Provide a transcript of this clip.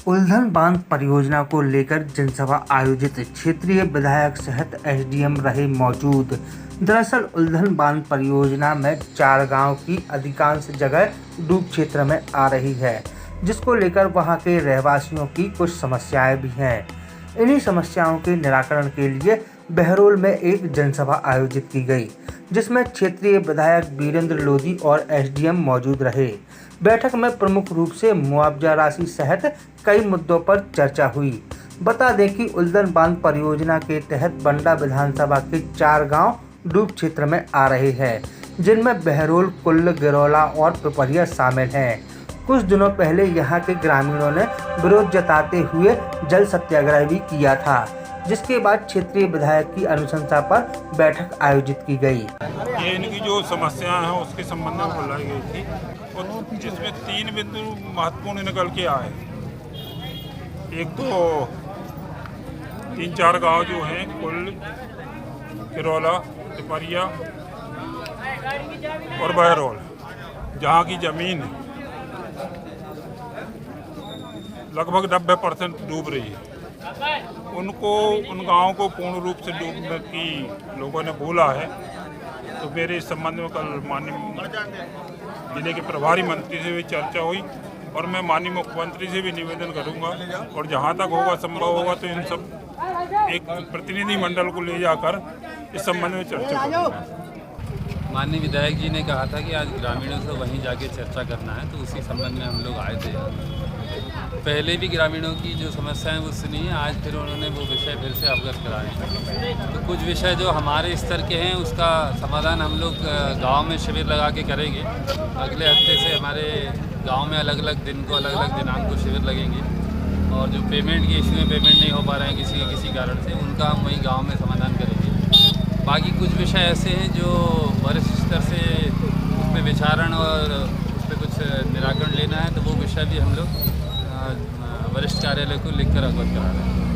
उल्धन बांध परियोजना को लेकर जनसभा आयोजित, क्षेत्रीय विधायक सहित एसडीएम रहे मौजूद। दरअसल उल्धन बांध परियोजना में 4 गांव की अधिकांश जगह डूब क्षेत्र में आ रही है, जिसको लेकर वहां के रहवासियों की कुछ समस्याएं भी हैं। इन्हीं समस्याओं के निराकरण के लिए बहरोल में एक जनसभा आयोजित की गई, जिसमें क्षेत्रीय विधायक वीरेंद्र लोधी और एसडीएम मौजूद रहे। बैठक में प्रमुख रूप से मुआवजा राशि सहित कई मुद्दों पर चर्चा हुई। बता दें कि उल्धन बांध परियोजना के तहत बंडा विधानसभा के 4 गांव डूब क्षेत्र में आ रहे हैं, जिनमें बहरोल, कुल्ल, गिरौला और पिपरिया शामिल हैं। कुछ दिनों पहले यहां के ग्रामीणों ने विरोध जताते हुए जल सत्याग्रह भी किया था, जिसके बाद क्षेत्रीय विधायक की अनुशंसा पर बैठक आयोजित की गई। ये इनकी जो समस्याएं हैं उसके संबंध में बुलाई गई थी और जिसमें 3 बिंदु महत्वपूर्ण निकल के आए। एक तो 3-4 गांव जो हैं, कुल, किरौला, पिपरिया और बहरोल, जहां की जमीन लगभग 90% डूब रही है। उन गाँवों को पूर्ण रूप से डूबने की लोगों ने बोला है। तो मेरे इस संबंध में कल माननीय जिले के प्रभारी मंत्री से भी चर्चा हुई और मैं माननीय मुख्यमंत्री से भी निवेदन करूंगा और जहां तक होगा संभव होगा तो इन सब एक प्रतिनिधि मंडल को ले जाकर इस संबंध में चर्चा करूंगा। माननीय विधायक जी ने कहा था कि आज ग्रामीणों से वहीं जाके चर्चा करना है, तो उसी संबंध में हम लोग आए थे। पहले भी ग्रामीणों की जो समस्याएं वो सुनी है, आज फिर उन्होंने वो विषय फिर से अवगत कराए। तो कुछ विषय जो हमारे स्तर के हैं उसका समाधान हम लोग गांव में शिविर लगा के करेंगे। अगले हफ्ते से हमारे गांव में अलग अलग दिन को, अलग अलग दिनांक को शिविर लगेंगे और जो पेमेंट के इशू में पेमेंट नहीं हो पा रहे हैं किसी कारण से, उनका हम वहीं गाँव में समाधान करेंगे। बाकी कुछ विषय ऐसे हैं जो वरिष्ठ स्तर से उस पर विचारण और उस पर कुछ निराकरण लेना है, तो वो विषय भी हम लोग वरिष्ठ कार्यालय को लिखकर अवगत करा रहे हैं।